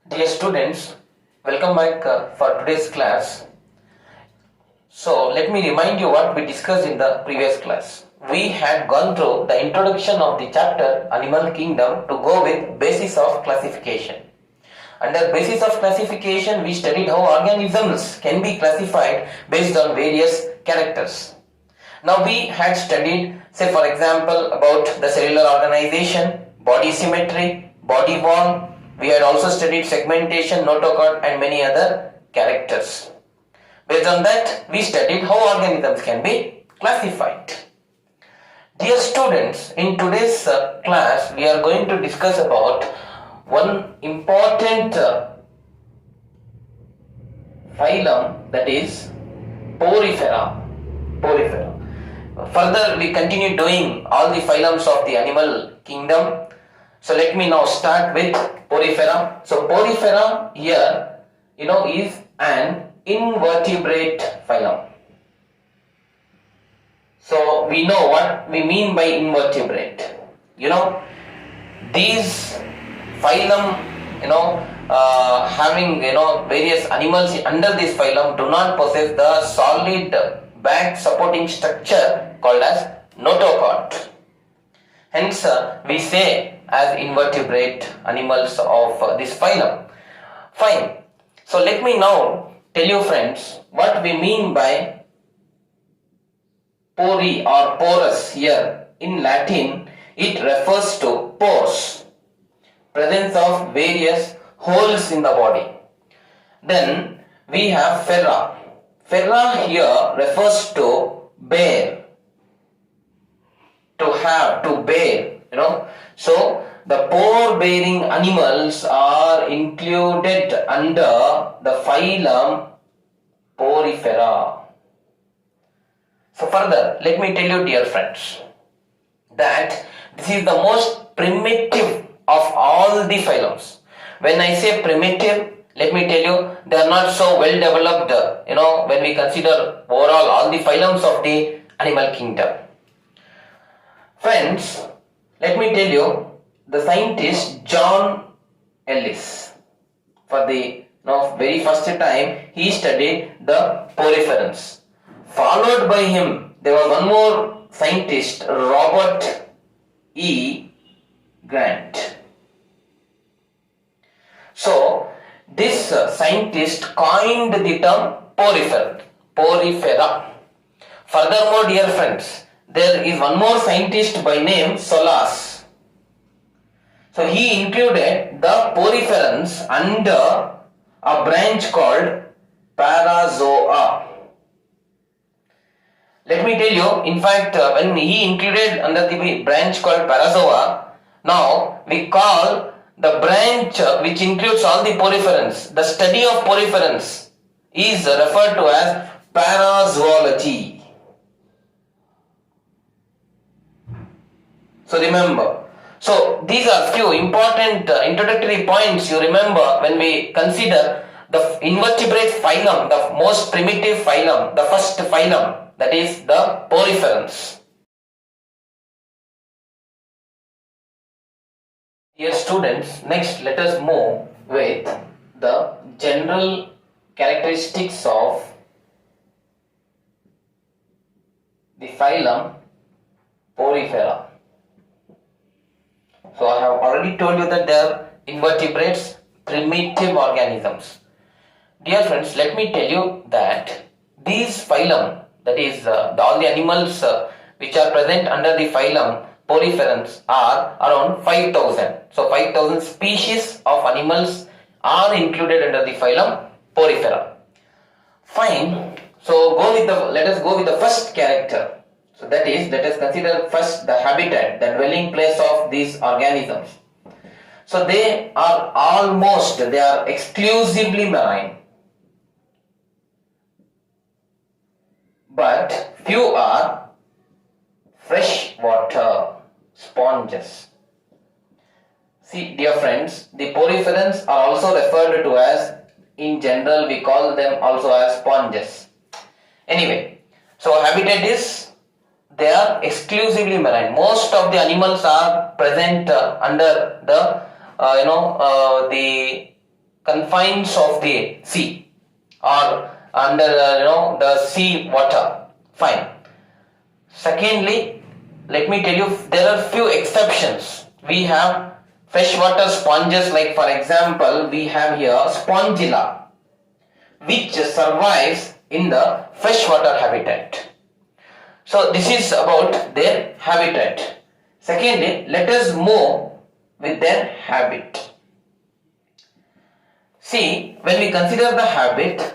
Dear students, welcome back for today's class. So let me remind you what we discussed in the previous class. We had gone through the introduction of the chapter Animal Kingdom to go with basis of classification. Under basis of classification, we studied how organisms can be classified based on various characters. Now we had studied, say for example, about the cellular organization, body symmetry, body wall. We had also studied segmentation, notochord and many other characters. Based on that, we studied how organisms can be classified. Dear students, in today's class, we are going to discuss about one important phylum, that is Porifera. Further, we continue doing all the phylums of the animal kingdom. So let me now start with Porifera. So Porifera here, is an invertebrate phylum. So we know what we mean by invertebrate. These phylum, having various animals under this phylum do not possess the solid back supporting structure called as notochord. Hence, we say as invertebrate animals of this phylum. Fine. So let me now tell you, friends, what we mean by pori or porus here. In Latin, it refers to pores, presence of various holes in the body. Then we have ferra. Ferra here refers to bear, to have, to bear, So the pore bearing animals are included under the phylum Porifera. So further, let me tell you, dear friends, that this is the most primitive of all the phylums. When I say primitive, let me tell you, they are not so well developed, when we consider overall all the phylums of the animal kingdom. Friends, let me tell you, the scientist John Ellis, for the very first time, he studied the poriferans. Followed by him, there was one more scientist, Robert E. Grant. So, this scientist coined the term porifera. Furthermore, dear friends, there is one more scientist by name Solas. So, he included the poriferans under a branch called Parazoa. Let me tell you, in fact, when he included under the branch called Parazoa, now we call the branch which includes all the poriferans, the study of poriferans, is referred to as parazoology. So remember, so these are few important introductory points you remember when we consider the invertebrate phylum, the most primitive phylum, the first phylum, that is the poriferans. Dear students, next let us move with the general characteristics of the phylum Porifera. So I have already told you that they are invertebrates, primitive organisms. Dear friends, let me tell you that these phylum, that is all the animals which are present under the phylum Poriferans are around 5,000. So 5,000 species of animals are included under the phylum Porifera. Fine. So let us go with the first character. So that is, let us consider first the habitat, the dwelling place of these organisms. So they are exclusively marine. But few are freshwater sponges. See, dear friends, the poriferans are also referred to as, in general, we call them also as sponges. Anyway, so habitat is, they are exclusively marine. Most of the animals are present under the, the confines of the sea or under the sea water. Fine. Secondly, let me tell you, there are few exceptions. We have freshwater sponges, like for example, we have here Spongilla, which survives in the freshwater habitat. So this is about their habitat. Secondly, let us move with their habit. See, when we consider the habit,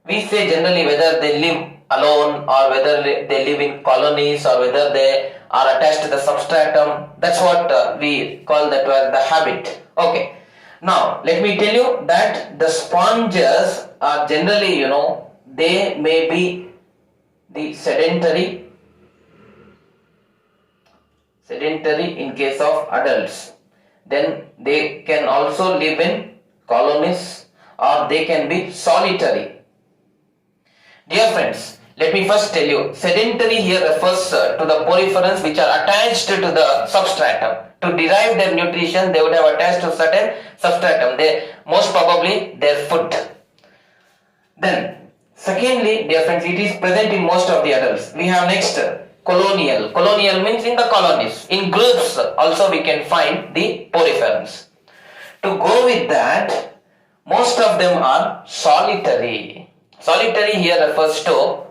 we say generally whether they live alone or whether they live in colonies or whether they are attached to the substratum. That's what we call that as the habit. Okay. Now, let me tell you that the sponges are generally, they may be the sedentary in case of adults. Then they can also live in colonies or they can be solitary. Dear friends, let me first tell you, sedentary here refers to the poriferans which are attached to the substratum. To derive their nutrition, they would have attached to certain substratum. They most probably their food. Then, secondly, dear friends, it is present in most of the adults. We have next colonial. Colonial means in the colonies. In groups also we can find the poriferans. To go with that, most of them are solitary. Solitary here refers to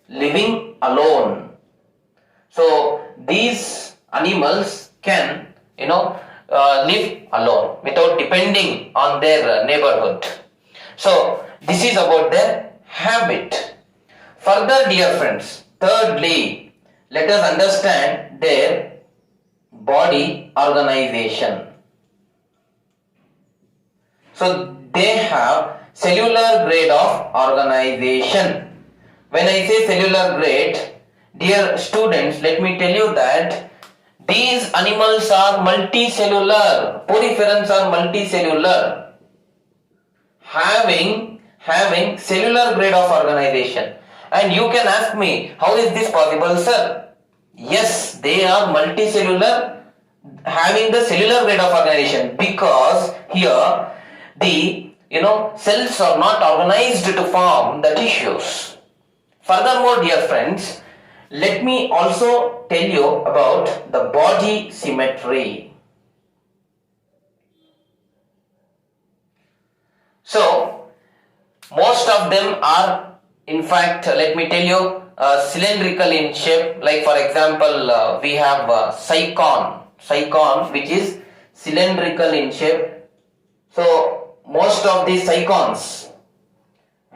living alone. So these animals can live alone without depending on their neighborhood. So this is about their habit. Further, dear friends, thirdly, let us understand their body organization. So they have cellular grade of organization. When I say cellular grade, dear students, let me tell you that these animals are multicellular. Poriferans are multicellular, having cellular grade of organization. And you can ask me, how is this possible, sir? Yes, they are multicellular, having the cellular grade of organization, because here the cells are not organized to form the tissues. Furthermore, dear friends, let me also tell you about the body symmetry. So, most of them are, in fact, let me tell you, cylindrical in shape. Like for example, we have cycon, which is cylindrical in shape. So, most of these cycons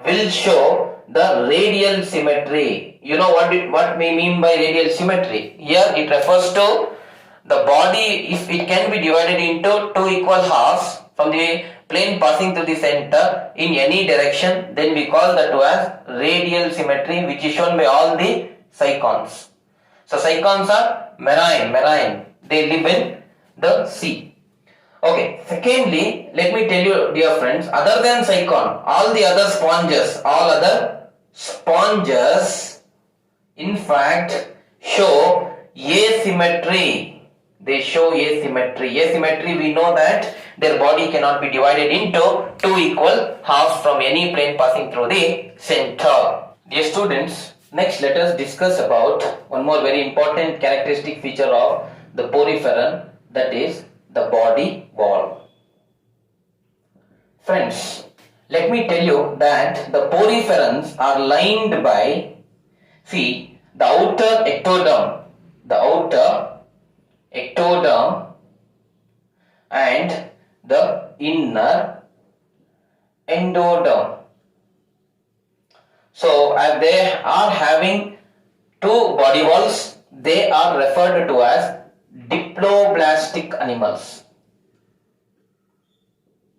will show the radial symmetry. You know what we mean by radial symmetry? Here it refers to the body, if it can be divided into two equal halves from the plane passing through the center in any direction, then we call that as radial symmetry, which is shown by all the cycons. So cycons are marine. They live in the sea. Okay, secondly, let me tell you, dear friends, other than cycon, all other sponges, in fact, show asymmetry. They show asymmetry. Asymmetry, we know that their body cannot be divided into two equal halves from any plane passing through the center. Dear students, next let us discuss about one more very important characteristic feature of the poriferan, that is the body wall. Friends, let me tell you that the poriferans are lined by, see, the outer ectoderm and the inner endoderm. So as they are having two body walls, they are referred to as diploblastic animals.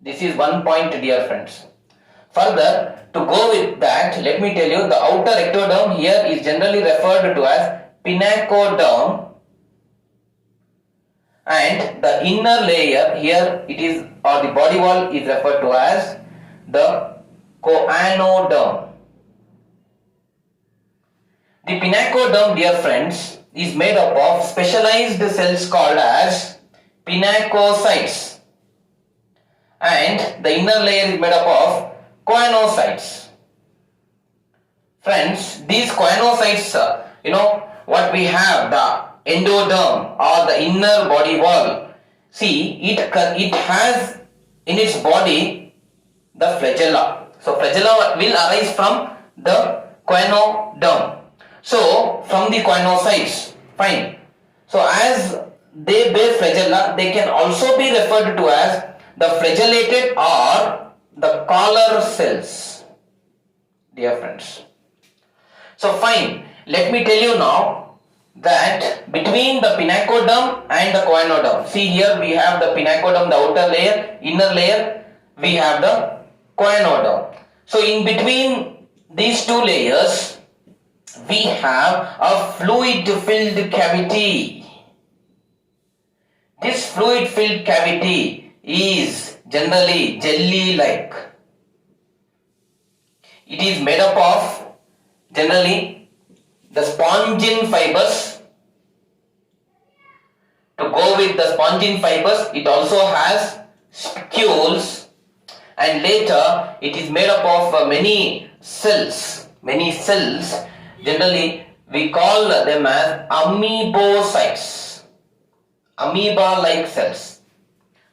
This is one point, dear friends. Further, to go with that, let me tell you the outer ectoderm here is generally referred to as pinacoderm, and the inner layer here it is, or the body wall is referred to as the choanoderm. The pinacoderm, dear friends, is made up of specialized cells called as pinacocytes, and the inner layer is made up of choanocytes. Friends, these choanocytes, what we have, the endoderm or the inner body wall. See, it has in its body the flagella. So flagella will arise from the choanoderm. So from the choanocytes, fine. So as they bear flagella, they can also be referred to as the flagellated or the collar cells, dear friends. So fine, let me tell you now that between the pinacoderm and the choanoderm, see here we have the pinacoderm, the outer layer, inner layer, we have the choanoderm. So in between these two layers, we have a fluid filled cavity. This fluid filled cavity is generally jelly like. It is made up of generally the spongin fibers. To go with the spongin fibers, it also has spicules, and later it is made up of many cells. Generally we call them as amoebocytes, amoeba like cells.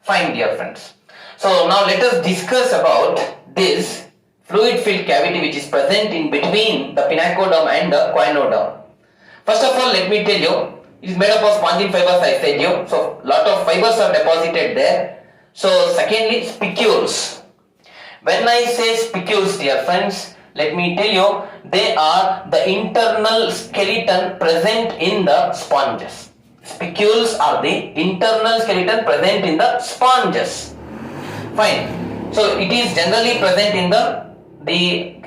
Fine, dear friends. So now let us discuss about this fluid filled cavity which is present in between the pinacoderm and the choanoderm. First of all, let me tell you, it is made up of spongin fibers, I said you. So lot of fibers are deposited there. So secondly, spicules. When I say spicules, dear friends, let me tell you, they are the internal skeleton present in the sponges. Spicules are the internal skeleton present in the sponges. Fine. So it is generally present in the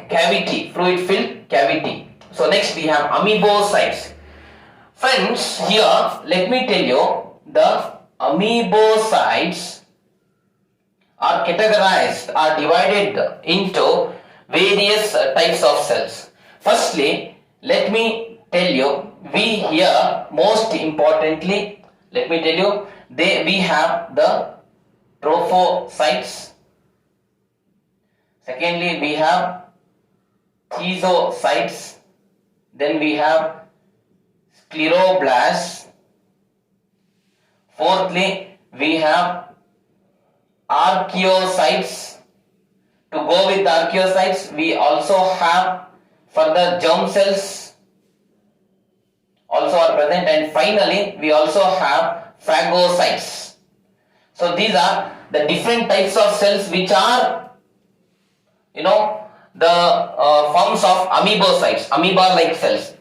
cavity, fluid filled cavity. So next we have amoebocytes. Friends, here let me tell you, the amoebocytes are categorized, are divided into various types of cells. Firstly, let me tell you, we here most importantly, let me tell you, we have the trophocytes. Secondly, we have schizocytes. Then we have scleroblasts. Fourthly, we have archaeocytes. To go with the archaeocytes, we also have further germ cells also are present, and finally we also have phagocytes. So these are the different types of cells which are the forms of amoebocytes, amoeba like cells.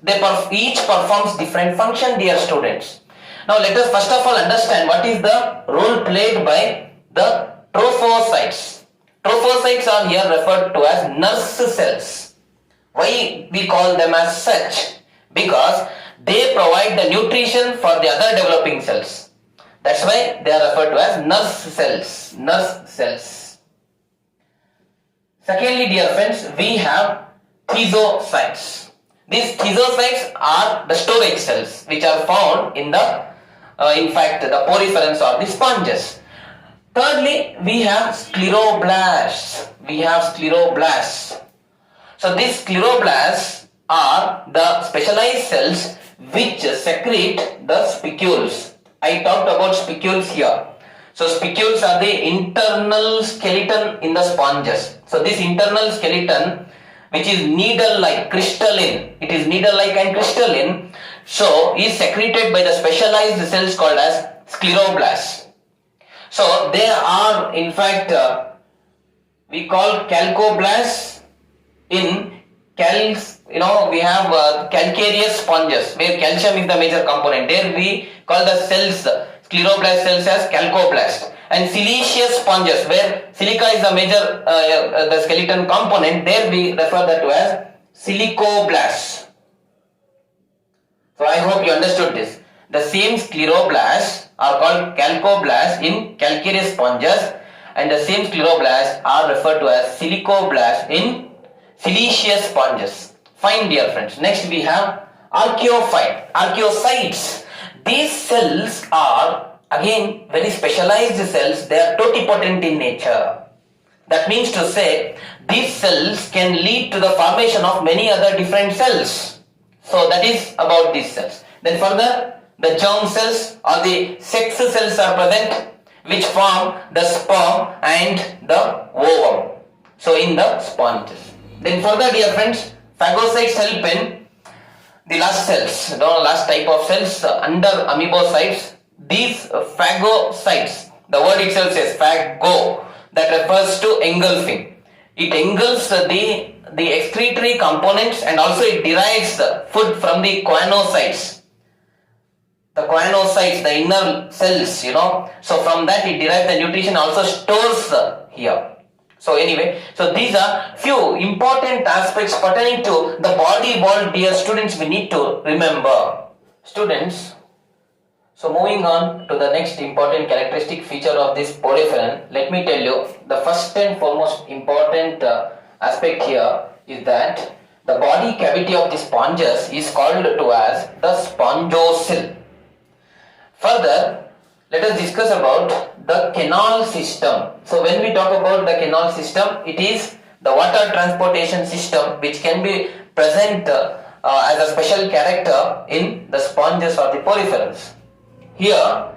Each performs different function, dear students. Now let us first of all understand what is the role played by the trophocytes. Trophocytes are here referred to as nurse cells. Why we call them as such? Because they provide the nutrition for the other developing cells. That's why they are referred to as nurse cells. Nurse cells. Secondly, dear friends, we have schizocytes. These schizocytes are the storage cells which are found in the poriferans or the sponges. Thirdly, we have scleroblasts. So these scleroblasts are the specialized cells which secrete the spicules. I talked about spicules here. So spicules are the internal skeleton in the sponges. So this internal skeleton, which is needle-like, crystalline, it is needle-like and crystalline, so is secreted by the specialized cells called as scleroblasts. So they are in fact we call chalcoblasts in we have calcareous sponges where calcium is the major component. There we call the cells, scleroblast cells, as chalcoblasts. And siliceous sponges where silica is the major the skeleton component, there we refer that to as silicoblasts. So I hope you understood this. The same scleroblasts are called chalcoblasts in calcareous sponges, and the same scleroblasts are referred to as silicoblasts in siliceous sponges. Fine, dear friends. Next we have archaeocytes. These cells are again very specialized cells, they are totipotent in nature. That means to say, these cells can lead to the formation of many other different cells. So that is about these cells. Then further, the germ cells or the sex cells are present, which form the sperm and the ovum. So in the sponges. Then further, dear friends, phagocytes help in the last cells, the last type of cells under amoebocytes. These phagocytes, the word itself says phago, that refers to engulfing. It engulfs the excretory components, and also it derives food from the choanocytes. The choanocytes, the inner cells, so from that it derives the nutrition, also stores here. So anyway, so these are few important aspects pertaining to the body wall, dear students, we need to remember. Students, so moving on to the next important characteristic feature of this poriferan, let me tell you, the first and foremost important aspect here is that the body cavity of the sponges is called to as the spongocoel. Further, let us discuss about the canal system. So when we talk about the canal system, it is the water transportation system which can be present as a special character in the sponges or the poriferans. Here,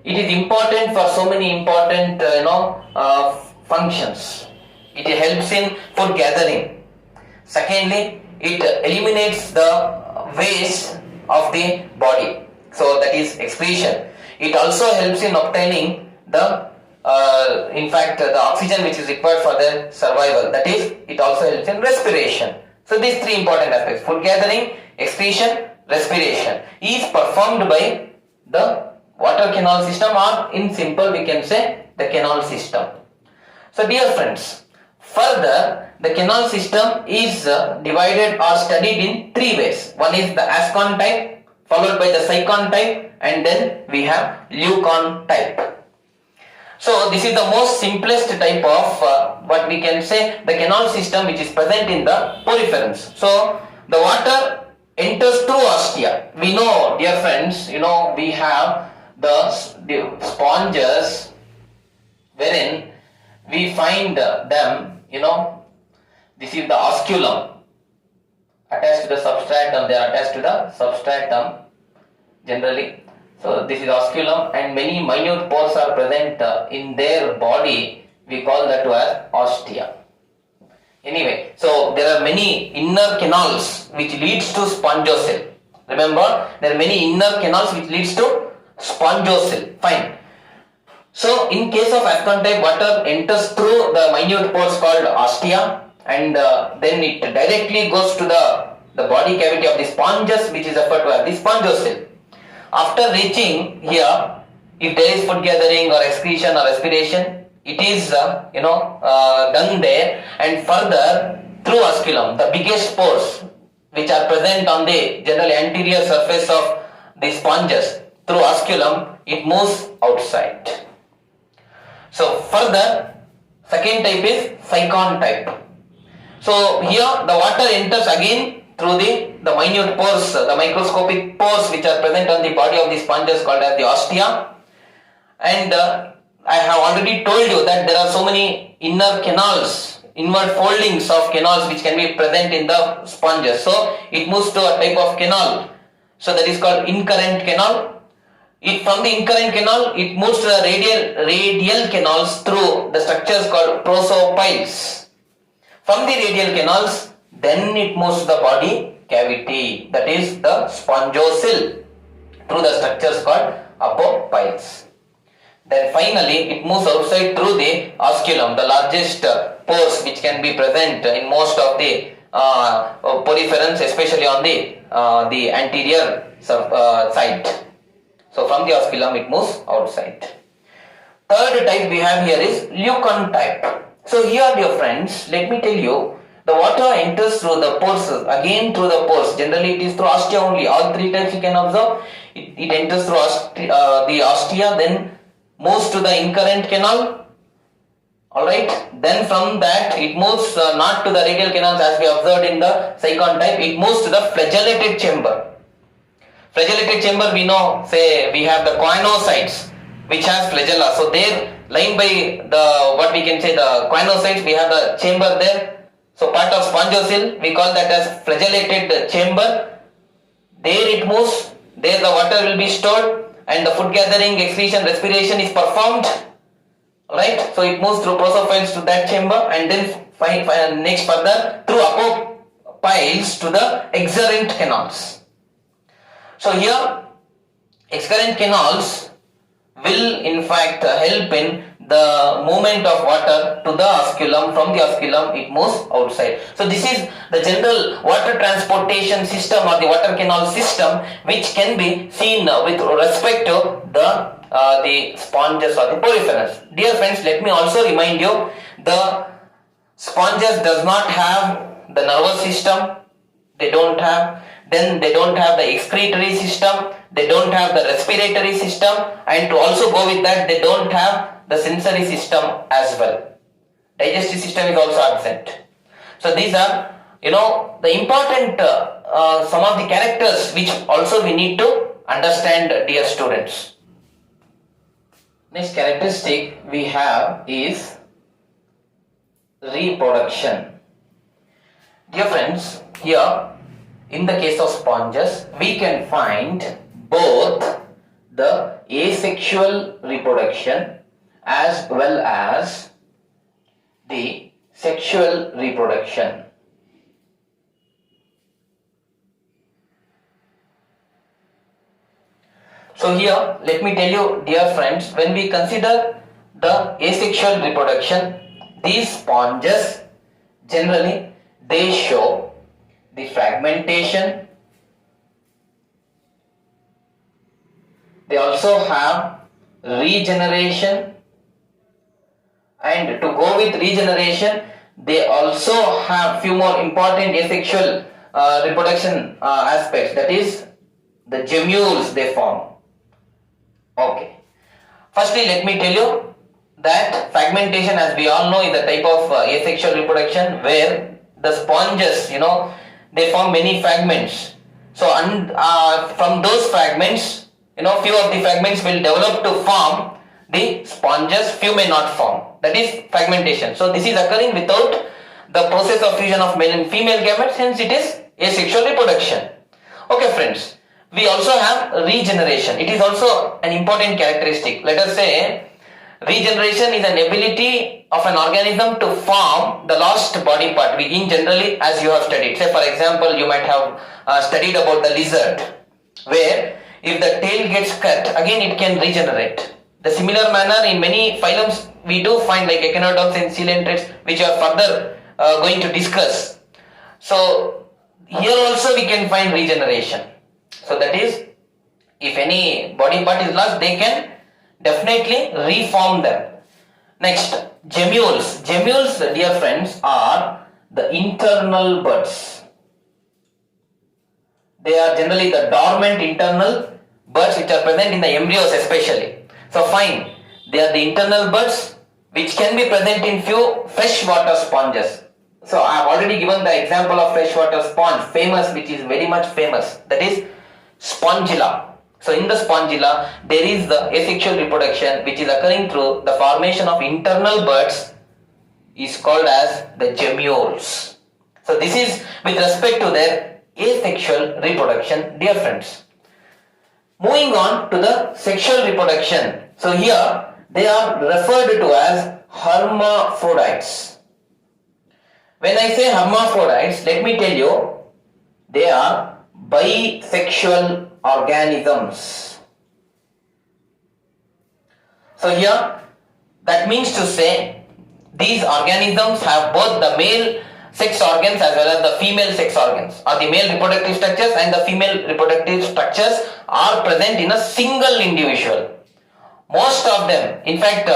it is important for so many important functions. It helps in food gathering. Secondly, it eliminates the waste of the body. So that is excretion. It also helps in obtaining the the oxygen which is required for their survival. That is, it also helps in respiration. So these three important aspects, food gathering, excretion, respiration, is performed by the water canal system, or in simple we can say the canal system. So dear friends, further the canal system is divided or studied in three ways. One is the Ascon type, followed by the Sycon type, and then we have Leucon type. So this is the most simplest type of what we can say the canal system which is present in the poriferans. So the water enters through ostia. We know, dear friends, we have the sponges wherein we find them, this is the osculum attached to the substratum, they are attached to the substratum generally. So this is osculum, and many minute pores are present in their body. We call that as ostia. Anyway, so there are many inner canals which leads to spongocele. Remember, there are many inner canals which leads to spongocele. Fine. So in case of Ascon type, water enters through the minute pores called ostia, and then it directly goes to the body cavity of the sponges, which is referred to as the spongocele. After reaching here, if there is food gathering or excretion or respiration, it is done there, and further through osculum, the biggest pores which are present on the general anterior surface of the sponges, through osculum it moves outside. So further, second type is Sycon type. So here the water enters again through the minute pores, the microscopic pores which are present on the body of the sponges called as the ostia. And I have already told you that there are so many inner canals, inward foldings of canals which can be present in the sponges. So it moves to a type of canal. So that is called incurrent canal. From the incurrent canal, it moves to the radial canals through the structures called prosopiles. From the radial canals, then it moves to the body cavity, that is the spongocele, through the structures called apopiles. Then finally it moves outside through the osculum, the largest pores which can be present in most of the poriferans, especially on the anterior side. So from the osculum it moves outside. Third type we have here is Leucon type. So here, dear friends, let me tell you, the water enters through the pores, again through the pores. Generally it is through ostia only. All three types you can observe. It enters through the ostia, then moves to the incurrent canal. Alright. Then from that it moves not to the radial canals as we observed in the Sycon type. It moves to the flagellated chamber. Flagellated chamber, we know, say we have the choanocytes. which has flagella. So there, lying by the what we can say the choanocytes, we have the chamber there. So part of spongocyl, we call that as flagellated chamber. There it moves. There the water will be stored, and the food gathering, excretion, respiration is performed. Right? So it moves through prosophiles to that chamber, and then next further through apopiles to the excurrent canals. So here excurrent canals will in fact help in the movement of water to the osculum. From the osculum it moves outside. So this is the general water transportation system or the water canal system which can be seen with respect to the sponges or the poriferans. Dear friends, let me also remind you, the sponges does not have the nervous system, they don't have the excretory system, they don't have the respiratory system, and to also go with that, they don't have the sensory system as well. Digestive system is also absent. So these are, the important some of the characters which also we need to understand, dear students. Next characteristic we have is reproduction. Dear friends, here in the case of sponges, we can find both the asexual reproduction as well as the sexual reproduction. So here, let me tell you, dear friends, when we consider the asexual reproduction, these sponges generally they show the fragmentation. They also have regeneration, and to go with regeneration, they also have few more important asexual reproduction aspects, that is the gemmules they form. Okay. Firstly, let me tell you that fragmentation, as we all know, is a type of asexual reproduction where the sponges, they form many fragments. So, from those fragments, few of the fragments will develop to form the sponges, few may not form. That is fragmentation. So, this is occurring without the process of fusion of male and female gametes, hence it is asexual reproduction. Okay, friends. We also have regeneration. It is also an important characteristic. Let us say regeneration is an ability of an organism to form the lost body part. In generally, as you have studied, say for example, you might have studied about the lizard, where if the tail gets cut, again it can regenerate. The similar manner in many phylums we do find, like echinodox and coelentrates, which are further going to discuss. So here also we can find regeneration. So that is, if any body part is lost, they can definitely reform them. Next, gemmules. Gemmules, dear friends, are the internal buds. They are generally the dormant internal buds which are present in the embryos especially. So fine, they are the internal buds which can be present in few freshwater sponges. So I have already given the example of freshwater sponge, famous, which is very much famous, that is Spongilla. So in the Spongilla, there is the asexual reproduction which is occurring through the formation of internal buds, is called as the gemmules. So this is with respect to their asexual reproduction, dear friends. Moving on to the sexual reproduction. So here they are referred to as hermaphrodites. When I say hermaphrodites, let me tell you, they are bisexual organisms. So here, that means to say, these organisms have both the male sex organs as well as the female sex organs, or the male reproductive structures and the female reproductive structures are present in a single individual. Most of them, in fact,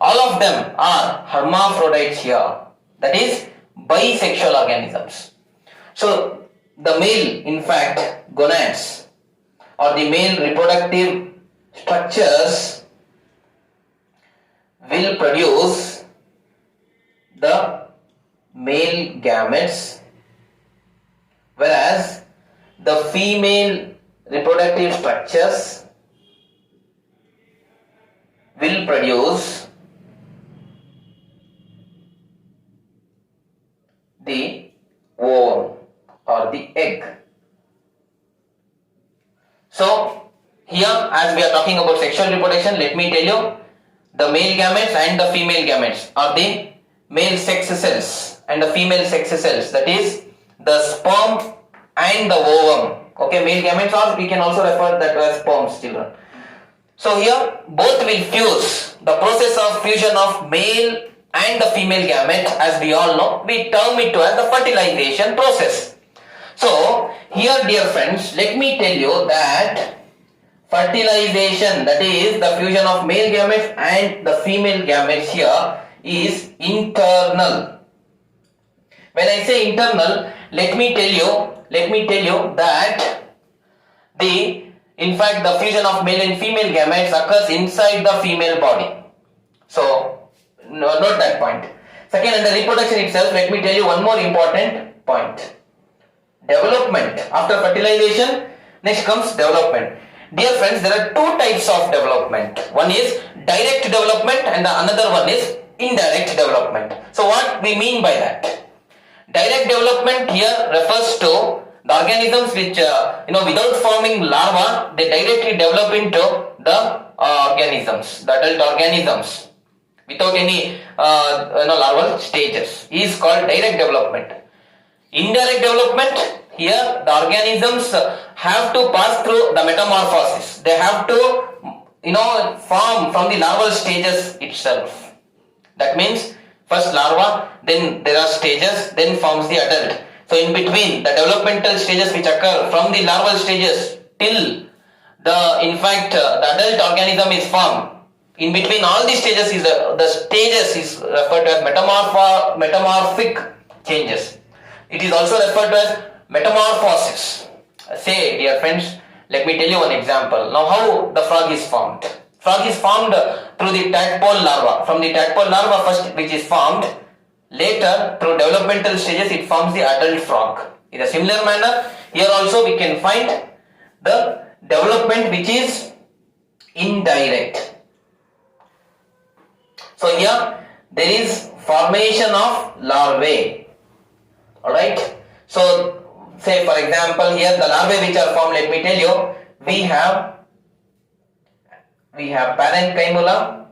all of them are hermaphrodites here, that is bisexual organisms. So the male, in fact, gonads or the male reproductive structures will produce the male gametes, whereas the female reproductive structures will produce the ovum or the egg. So here, as we are talking about sexual reproduction, let me tell you, the male gametes and the female gametes are the male sex cells and the female sex cells, that is the sperm and the ovum. Okay, male gametes, or we can also refer that as sperms, children. So here both will fuse. The process of fusion of male and the female gamete, as we all know, we term it as the fertilization process. So here, dear friends, let me tell you that fertilization, that is the fusion of male gametes and the female gametes, here is internal. When I say internal, let me tell you that in fact the fusion of male and female gametes occurs inside the female body. So note that point. Second, in the reproduction itself, let me tell you one more important point. Development. After fertilization, next comes development. Dear friends, there are two types of development. One is direct development and the another one is indirect development. So what we mean by that? Direct development here refers to the organisms which without forming larva, they directly develop into the organisms, the adult organisms, without any larval stages, is called direct development. Indirect development, here the organisms have to pass through the metamorphosis. They have to form from the larval stages itself. That means first larva, then there are stages, then forms the adult. So in between the developmental stages which occur from the larval stages till the adult organism is formed, in between all these stages is the stages is referred to as metamorphic changes. It is also referred to as metamorphosis. Say, dear friends, let me tell you one example. Now, how the frog is formed? Frog is formed through the tadpole larva. From the tadpole larva first, which is formed, later through developmental stages it forms the adult frog. In a similar manner, here also we can find the development which is indirect. So here there is formation of larvae. Alright. So say for example here the larvae which are formed, let me tell you, we have parenchyma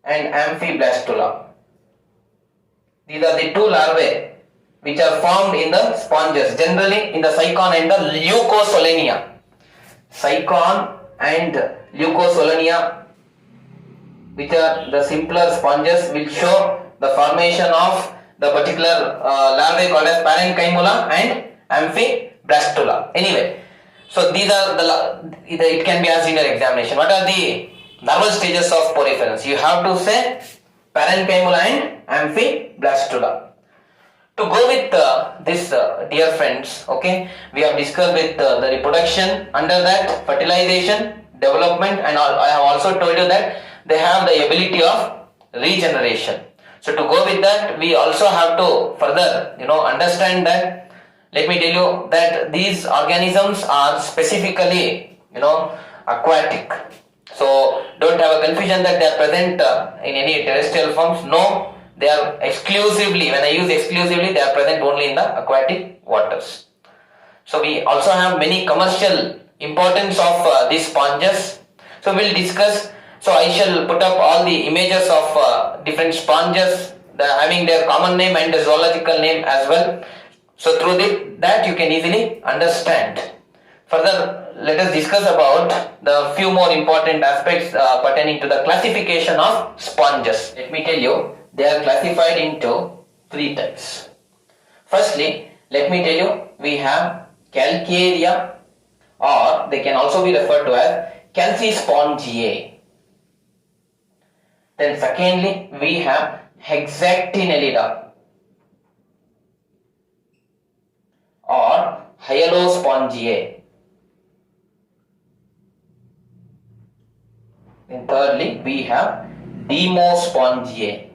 and amphiblastula. These are the two larvae which are formed in the sponges, generally in the cycon and the leucosolenia. Cycon and leucosolenia, which are the simpler sponges, will show the formation of the particular larvae called as parenchyma and amphiblastula. Anyway, so these are it can be asked in your examination. What are the larval stages of poriferans? You have to say parenchyma and amphiblastula. To go with this, dear friends, okay, we have discussed with the reproduction. Under that, fertilization, development, and I have also told you that they have the ability of regeneration. So to go with that, we also have to further understand that, let me tell you that these organisms are specifically aquatic. So don't have a confusion that they are present in any terrestrial forms. No, they are exclusively, when I use exclusively, they are present only in the aquatic waters. So we also have many commercial importance of these sponges. So we'll discuss. So I shall put up all the images of different sponges, having their common name and the zoological name as well. So through that you can easily understand. Further, let us discuss about the few more important aspects pertaining to the classification of sponges. Let me tell you, they are classified into three types. Firstly, let me tell you, we have calcarea, or they can also be referred to as calcispongiae. Then secondly, we have Hexactinellida or Hyalospongiae. Then thirdly, we have Demospongiae.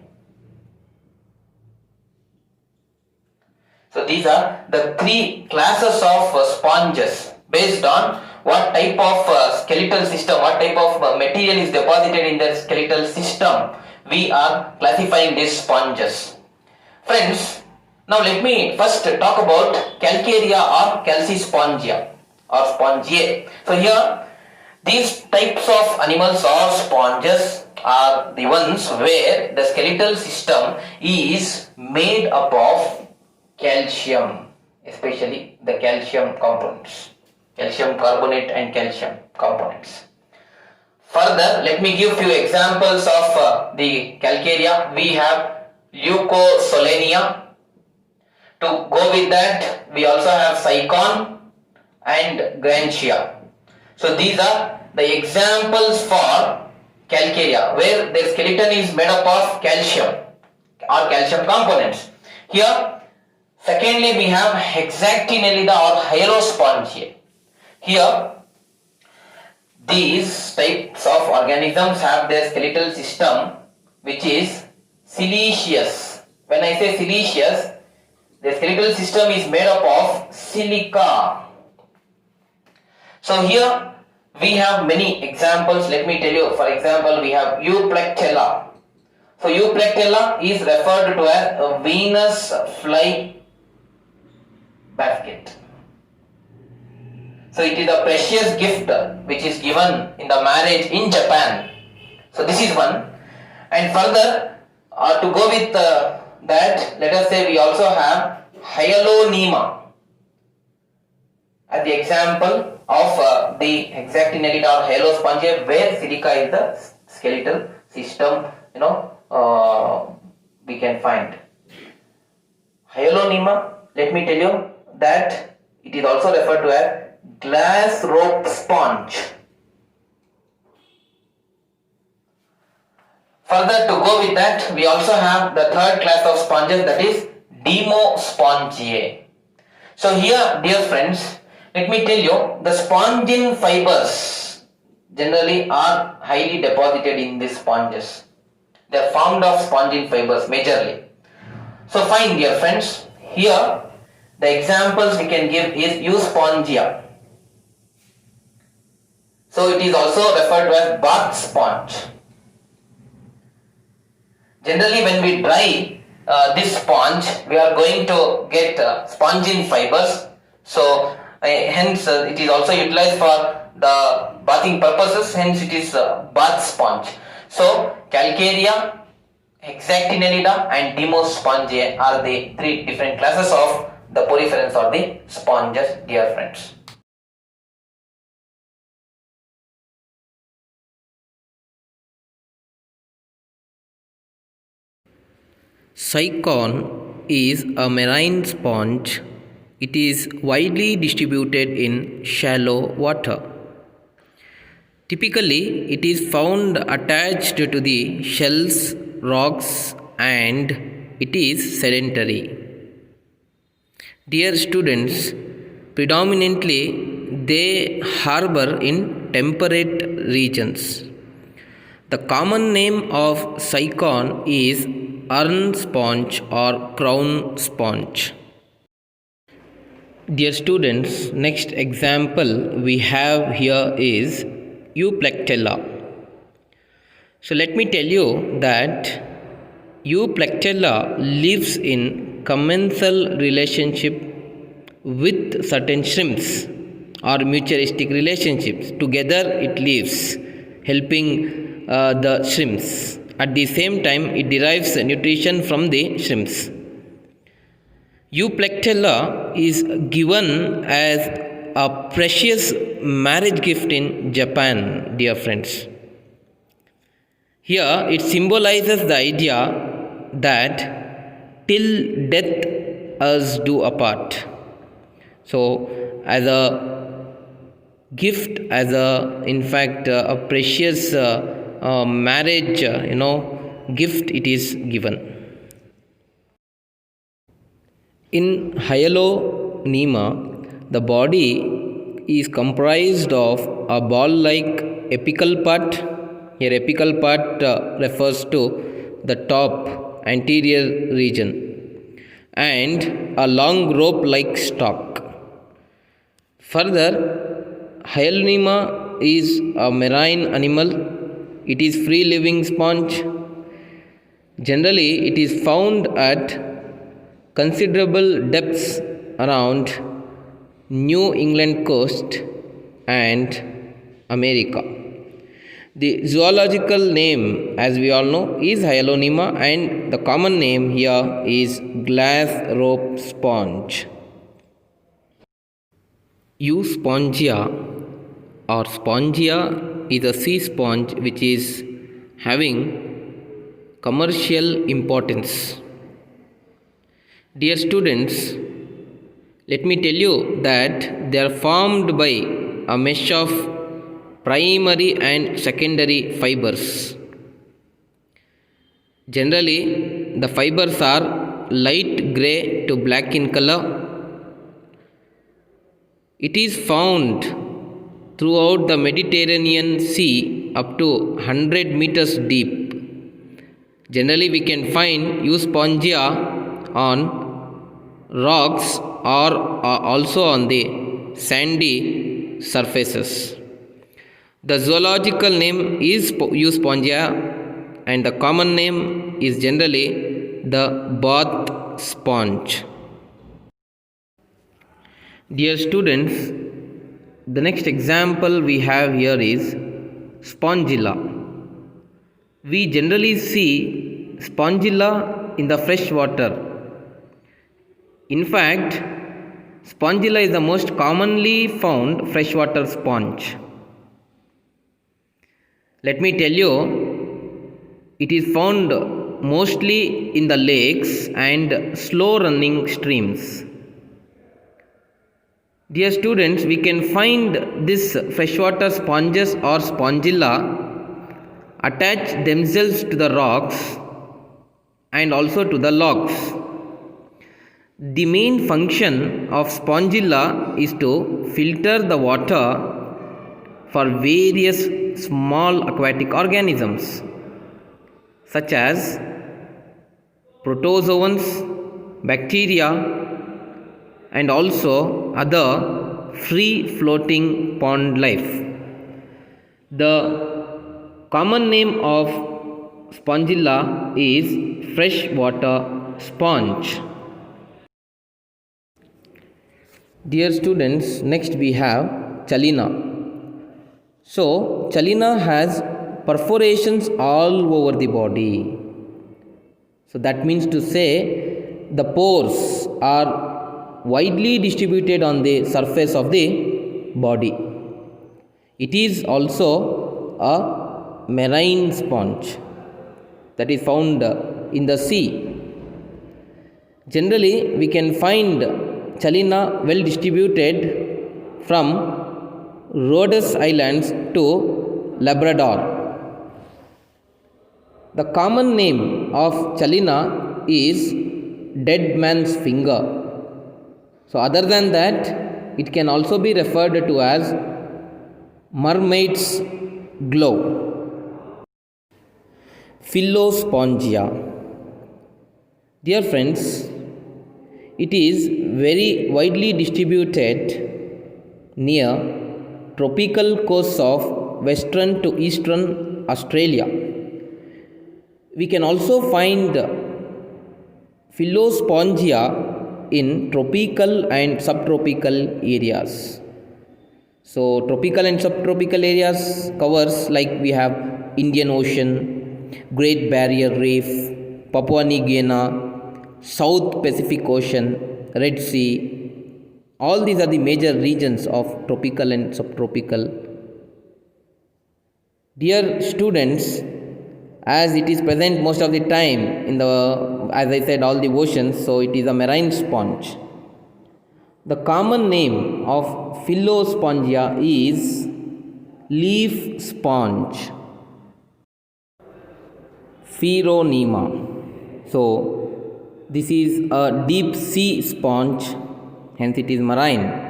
So these are the three classes of sponges based on what type of skeletal system, what type of material is deposited in the skeletal system, we are classifying these sponges. Friends, now let me first talk about calcarea or calcispongia or spongiae. So here, these types of animals or sponges are the ones where the skeletal system is made up of calcium, especially the calcium components, calcium carbonate and calcium components. Further, let me give few examples of the calcarea. We have leucosolenia. To go with that, we also have cycon and grantia. So these are the examples for calcarea where the skeleton is made up of calcium or calcium components. Here, secondly, we have Hexactinellida or hyalospongia. Here, these types of organisms have their skeletal system which is siliceous. When I say siliceous, the skeletal system is made up of silica. So here we have many examples. Let me tell you. For example, we have Euplectella. So Euplectella is referred to as a Venus fly basket. So it is a precious gift which is given in the marriage in Japan. So this is one. And further, to go with that, let us say we also have Hyalonema as the example of the Hexactinellida or hyalospongia where silica is the skeletal system, we can find. Hyalonema, let me tell you that it is also referred to as glass rope sponge. Further, to go with that, we also have the third class of sponges, that is Demospongiae. So here, dear friends, let me tell you, the spongin fibers generally are highly deposited in these sponges. They are formed of spongin fibers majorly. So fine, dear friends, here the examples we can give is Euspongia. So it is also referred to as bath sponge. Generally, when we dry this sponge, we are going to get spongin fibers. So hence it is also utilized for the bathing purposes. Hence it is bath sponge. So calcarea, Hexactinellida and Demospongiae are the three different classes of the poriferans or the sponges, dear friends. Cycon is a marine sponge. It is widely distributed in shallow water. Typically, it is found attached to the shells, rocks, and it is sedentary. Dear students, predominantly they harbor in temperate regions. The common name of cycon is urn sponge or crown sponge. Dear students, next example we have here is Euplectella. So let me tell you that Euplectella lives in commensal relationship with certain shrimps or mutualistic relationships. Together it lives, helping the shrimps. At the same time, it derives nutrition from the shrimps. Euplectella is given as a precious marriage gift in Japan, dear friends. Here it symbolizes the idea that till death us do apart. So as a gift, as a precious marriage gift, it is given. In Hyalonema, the body is comprised of a ball-like apical part. Here apical part refers to the top anterior region, and a long rope-like stalk. Further, Hyalonema is a marine animal. It is free living sponge. Generally, it is found at considerable depths around New England coast and America. The zoological name, as we all know, is Hyalonema, and the common name here is glass rope sponge. Euspongia or Spongia is a sea sponge which is having commercial importance. Dear students, let me tell you that they are formed by a mesh of primary and secondary fibers. Generally, the fibers are light grey to black in color. It is found throughout the Mediterranean Sea up to 100 meters deep. Generally, we can find Euspongia on rocks or also on the sandy surfaces. The zoological name is Euspongia and the common name is generally the bath sponge. Dear students, the next example we have here is Spongilla. We generally see Spongilla in the fresh water. In fact, Spongilla is the most commonly found freshwater sponge. Let me tell you, it is found mostly in the lakes and slow running streams. Dear students, we can find this freshwater sponges or Spongilla attach themselves to the rocks and also to the logs. The main function of Spongilla is to filter the water for various small aquatic organisms such as protozoans, bacteria, and also other free floating pond life. The common name of Spongilla is freshwater sponge. Dear students, next we have Chalina. So, Chalina has perforations all over the body. So, that means to say the pores are widely distributed on the surface of the body. It is also a marine sponge that is found in the sea. Generally, we can find Chalina well distributed from Rhodes Islands to Labrador. The common name of Chalina is dead man's finger. So, other than that, it can also be referred to as mermaid's glove. Phylospongia. Dear friends, it is very widely distributed near tropical coasts of western to eastern Australia. We can also find Phylospongia in tropical and subtropical areas. So, tropical and subtropical areas covers like we have Indian Ocean, Great Barrier Reef, Papua New Guinea, South Pacific Ocean, Red Sea. All these are the major regions of tropical and subtropical. Dear students, as it is present most of the time in the, as I said, all the oceans, so it is a marine sponge. The common name of Phylospongia is leaf sponge, Pheronema. So, this is a deep sea sponge, hence it is marine.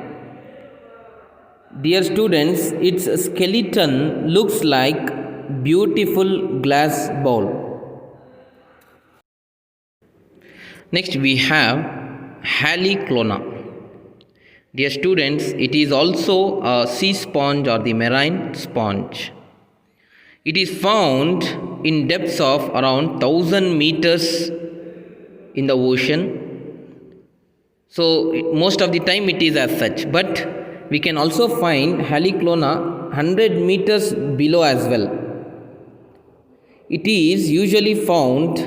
Dear students, its skeleton looks like beautiful glass bowl. Next we have Haliclona. Dear students, it is also a sea sponge or the marine sponge. It is found in depths of around 1000 meters in the ocean. So most of the time it is as such, but we can also find Haliclona 100 meters below as well. It is usually found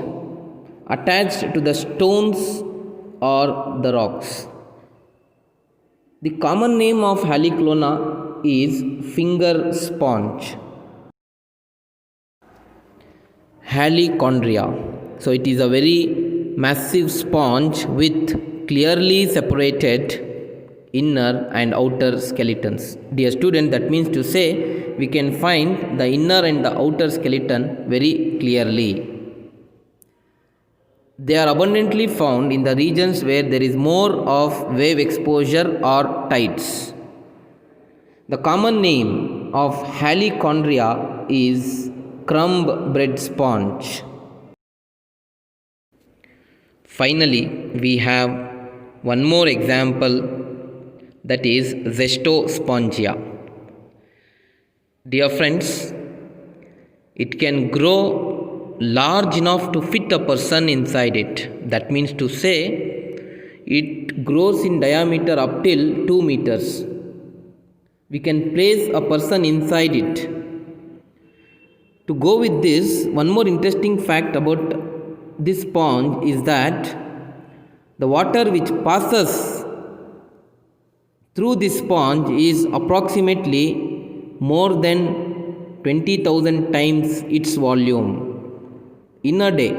attached to the stones or the rocks. The common name of Haliclona is finger sponge. Halichondria. So it is a very massive sponge with clearly separated inner and outer skeletons. Dear student, that means to say we can find the inner and the outer skeleton very clearly. They are abundantly found in the regions where there is more of wave exposure or tides. The common name of Halichondria is crumb bread sponge. Finally, we have one more example, that is Zestospongia. Dear friends, it can grow large enough to fit a person inside it. That means to say, it grows in diameter up till 2 meters. We can place a person inside it. To go with this, one more interesting fact about this sponge is that the water which passes through this sponge is approximately more than 20,000 times its volume in a day.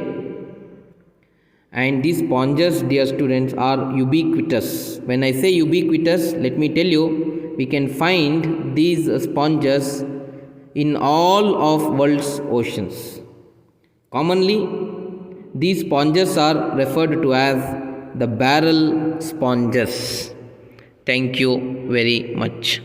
And these sponges, dear students, are ubiquitous. When I say ubiquitous, let me tell you, we can find these sponges in all of world's oceans. Commonly, these sponges are referred to as the barrel sponges. Thank you very much.